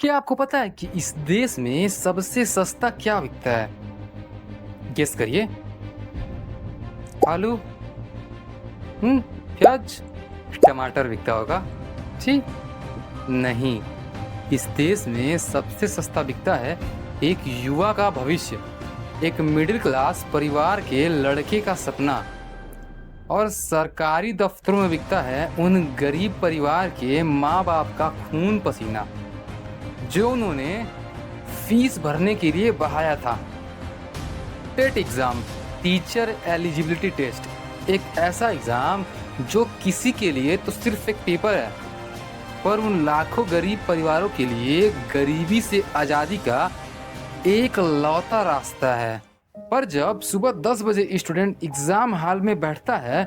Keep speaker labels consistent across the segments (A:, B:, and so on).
A: क्या आपको पता है कि इस देश में सबसे सस्ता क्या बिकता है? गेस करिए। आलू। हम्म प्याज। टमाटर बिकता होगा। जी नहीं। इस देश में सबसे सस्ता बिकता है एक युवा का भविष्य, एक मिडिल क्लास परिवार के लड़के का सपना। और सरकारी दफ्तरों में बिकता है उन गरीब परिवार के माँ बाप का खून पसीना जो उन्होंने फीस भरने के लिए बहाया था। TET exam, teacher eligibility test, एक ऐसा एग्ज़ाम जो किसी के लिए तो सिर्फ एक पेपर है, पर उन लाखों गरीब परिवारों के लिए गरीबी से आज़ादी का एक लौता रास्ता है। पर जब सुबह 10 बजे स्टूडेंट एग्ज़ाम हॉल में बैठता है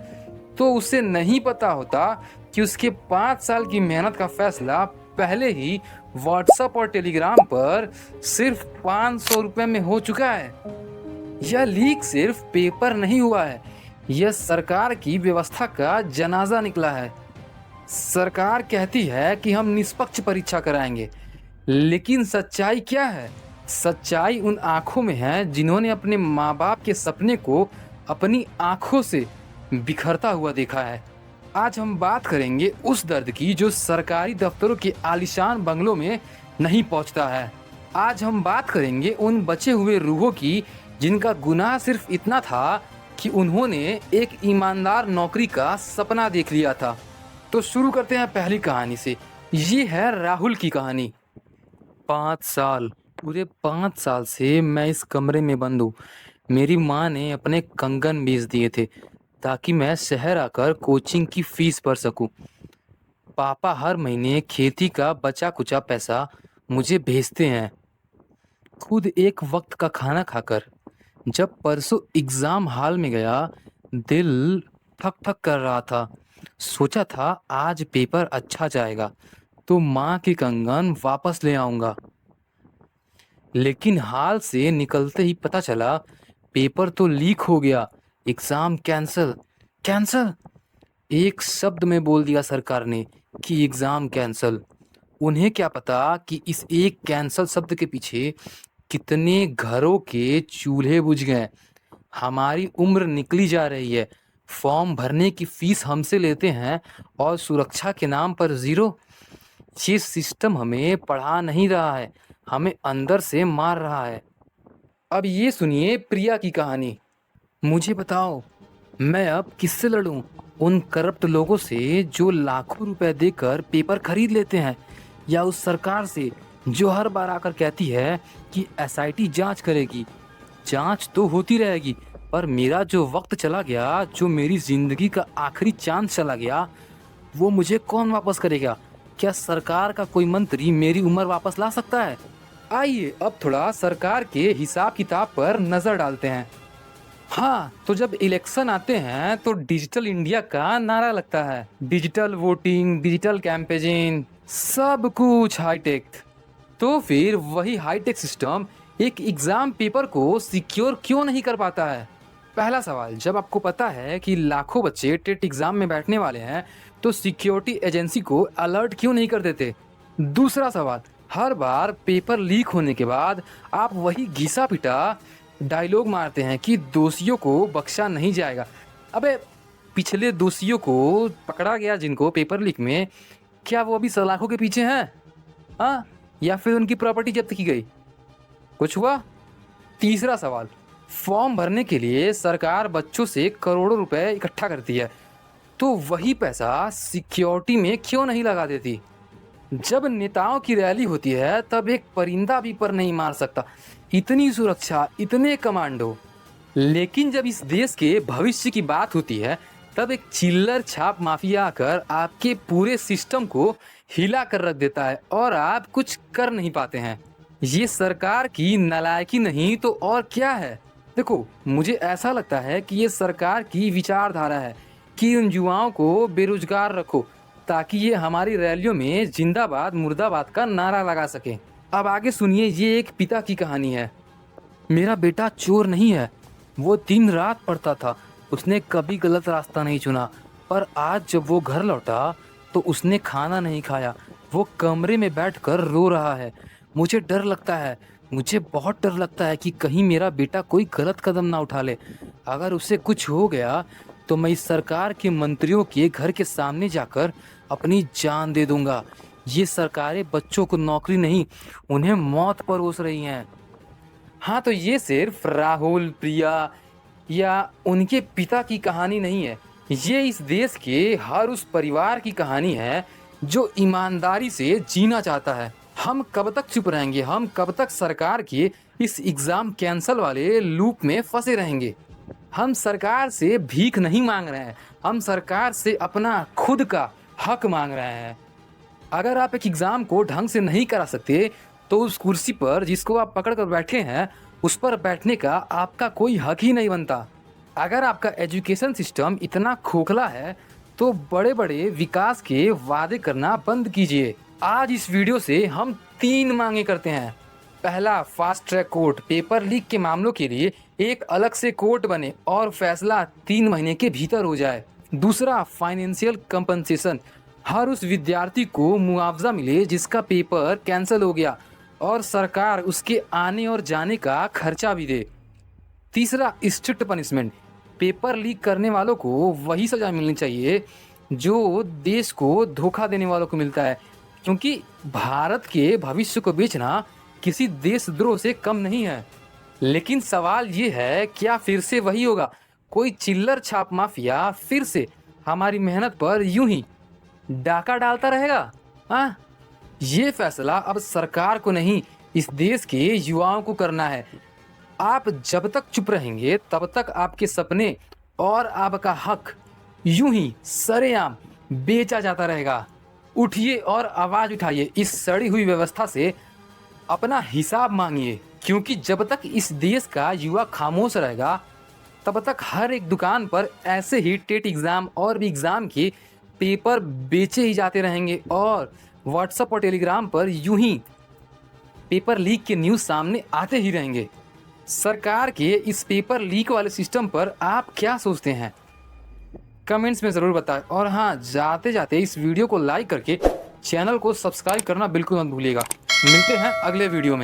A: तो उसे नहीं पता होता कि उसके 5 साल की मेहनत का फैसला पहले ही व्हाट्सएप और टेलीग्राम पर सिर्फ 500 रुपये में हो चुका है। यह लीक सिर्फ पेपर नहीं हुआ है, यह सरकार की व्यवस्था का जनाजा निकला है। सरकार कहती है कि हम निष्पक्ष परीक्षा कराएंगे, लेकिन सच्चाई क्या है? सच्चाई उन आंखों में है जिन्होंने अपने माँ बाप के सपने को अपनी आंखों से बिखरता हुआ देखा है। आज हम बात करेंगे उस दर्द की जो सरकारी दफ्तरों के आलीशान बंगलों में नहीं पहुंचता है। आज हम बात करेंगे उन बचे हुए रूहों की जिनका गुनाह सिर्फ इतना था कि उन्होंने एक ईमानदार नौकरी का सपना देख लिया था। तो शुरू करते हैं पहली कहानी से। ये है राहुल की कहानी। 5 साल, पूरे 5 साल से मैं इस कमरे में बंद हूँ। मेरी माँ ने अपने कंगन बेच दिए थे ताकि मैं शहर आकर कोचिंग की फीस भर सकूं। पापा हर महीने खेती का बचा कुचा पैसा मुझे भेजते हैं। खुद एक वक्त का खाना खाकर जब परसों एग्ज़ाम हॉल में गया, दिल ठक ठक कर रहा था। सोचा था आज पेपर अच्छा जाएगा तो माँ की कंगन वापस ले आऊँगा। लेकिन हाल से निकलते ही पता चला पेपर तो लीक हो गया, एग्ज़ाम कैंसिल। कैंसिल एक शब्द में बोल दिया सरकार ने कि एग्ज़ाम कैंसिल। उन्हें क्या पता कि इस एक कैंसिल शब्द के पीछे कितने घरों के चूल्हे बुझ गए। हमारी उम्र निकली जा रही है, फॉर्म भरने की फीस हमसे लेते हैं और सुरक्षा के नाम पर ज़ीरो। ये सिस्टम हमें पढ़ा नहीं रहा है, हमें अंदर से मार रहा है। अब ये सुनिए प्रिया की कहानी। मुझे बताओ, मैं अब किससे लड़ूं? उन करप्ट लोगों से जो लाखों रुपए देकर पेपर खरीद लेते हैं, या उस सरकार से जो हर बार आकर कहती है कि एसआईटी जांच करेगी। जांच तो होती रहेगी, पर मेरा जो वक्त चला गया, जो मेरी जिंदगी का आखिरी चांस चला गया, वो मुझे कौन वापस करेगा? क्या सरकार का कोई मंत्री मेरी उम्र वापस ला सकता है? आइए अब थोड़ा सरकार के हिसाब किताब पर नजर डालते हैं। हाँ, तो जब इलेक्शन आते हैं तो डिजिटल इंडिया का नारा लगता है। डिजिटल वोटिंग, डिजिटल कैंपेनिंग, सब कुछ हाईटेक। तो फिर वही हाईटेक सिस्टम एक एग्जाम पेपर को सिक्योर क्यों नहीं कर पाता है? पहला सवाल, जब आपको पता है कि लाखों बच्चे टेट एग्जाम में बैठने वाले हैं तो सिक्योरिटी एजेंसी को अलर्ट क्यों नहीं कर देते? दूसरा सवाल, हर बार पेपर लीक होने के बाद आप वही घिसा पिटा डायलॉग मारते हैं कि दोषियों को बख्शा नहीं जाएगा। अबे, पिछले दोषियों को पकड़ा गया जिनको पेपर लीक में, क्या वो अभी सलाखों के पीछे हैं? हाँ, या फिर उनकी प्रॉपर्टी जब्त की गई? कुछ हुआ? तीसरा सवाल, फॉर्म भरने के लिए सरकार बच्चों से करोड़ों रुपए इकट्ठा करती है, तो वही पैसा सिक्योरिटी में क्यों नहीं लगा देती? जब नेताओं की रैली होती है तब एक परिंदा भी पर नहीं मार सकता, इतनी सुरक्षा, इतने कमांडो। लेकिन जब इस देश के भविष्य की बात होती है तब एक चिल्लर छाप माफिया आकर आपके पूरे सिस्टम को हिला कर रख देता है और आप कुछ कर नहीं पाते हैं। ये सरकार की नालायकी नहीं तो और क्या है? देखो, मुझे ऐसा लगता है कि ये सरकार की विचारधारा है कि उन युवाओं को बेरोजगार रखो ताकि ये हमारी रैलियों में जिंदाबाद मुर्दाबाद का नारा लगा सके। अब आगे सुनिए, ये एक पिता की कहानी है। मेरा बेटा चोर नहीं है, वो दिन रात पढ़ता था, उसने कभी गलत रास्ता नहीं चुना, पर आज जब वो घर लौटा तो उसने खाना नहीं खाया, वो कमरे में बैठकर रो रहा है। मुझे डर लगता है, मुझे बहुत डर लगता है कि कहीं मेरा बेटा कोई गलत कदम ना उठा ले। अगर उसे कुछ हो गया तो मैं इस सरकार के मंत्रियों के घर के सामने जाकर अपनी जान दे दूंगा। ये सरकारें बच्चों को नौकरी नहीं, उन्हें मौत परोस रही हैं। हाँ, तो ये सिर्फ राहुल, प्रिया या उनके पिता की कहानी नहीं है। ये इस देश के हर उस परिवार की कहानी है जो ईमानदारी से जीना चाहता है। हम कब तक चुप रहेंगे? हम कब तक सरकार के इस एग्ज़ाम कैंसल वाले लूप में फंसे रहेंगे? हम सरकार से भीख नहीं मांग रहे हैं, हम सरकार से अपना खुद का हक मांग रहे हैं। अगर आप एक एग्ज़ाम को ढंग से नहीं करा सकते तो उस कुर्सी पर जिसको आप पकड़ कर बैठे हैं उस पर बैठने का आपका कोई हक ही नहीं बनता। अगर आपका एजुकेशन सिस्टम इतना खोखला है तो बड़े बड़े विकास के वादे करना बंद कीजिए। आज इस वीडियो से हम 3 मांगे करते हैं। पहला, fast track court, paper leak के मामलों के लिए एक अलग से कोर्ट बने और फैसला 3 महीने के भीतर हो जाए। दूसरा, फाइनेंशियल कंपनसेशन, हर उस विद्यार्थी को मुआवजा मिले जिसका पेपर कैंसिल हो गया और सरकार उसके आने और जाने का खर्चा भी दे। तीसरा, स्ट्रिक्ट पनिशमेंट, पेपर लीक करने वालों को वही सजा मिलनी चाहिए जो देश को धोखा देने वालों को मिलता है, क्योंकि भारत के भविष्य को बेचना किसी देशद्रोह से कम नहीं है। लेकिन सवाल ये है, क्या फिर से वही होगा? कोई चिल्लर छाप माफिया फिर से हमारी मेहनत पर यूं ही डाका डालता रहेगा? हाँ, ये फैसला अब सरकार को नहीं, इस देश के युवाओं को करना है। आप जब तक चुप रहेंगे तब तक आपके सपने और आपका हक यूं ही सरेआम बेचा जाता रहेगा। उठिए और आवाज उठाइए, इस सड़ी हुई व्यवस्था से अपना हिसाब मांगिए, क्योंकि जब तक इस देश का युवा खामोश रहेगा तब तक हर एक दुकान पर ऐसे ही टेट एग्ज़ाम और भी एग्ज़ाम के पेपर बेचे ही जाते रहेंगे और व्हाट्सएप और टेलीग्राम पर यूं ही पेपर लीक के न्यूज़ सामने आते ही रहेंगे। सरकार के इस पेपर लीक वाले सिस्टम पर आप क्या सोचते हैं? कमेंट्स में ज़रूर बताएं। और हाँ, जाते जाते इस वीडियो को लाइक करके चैनल को सब्सक्राइब करना बिल्कुल मत भूलिएगा। मिलते हैं अगले वीडियो में।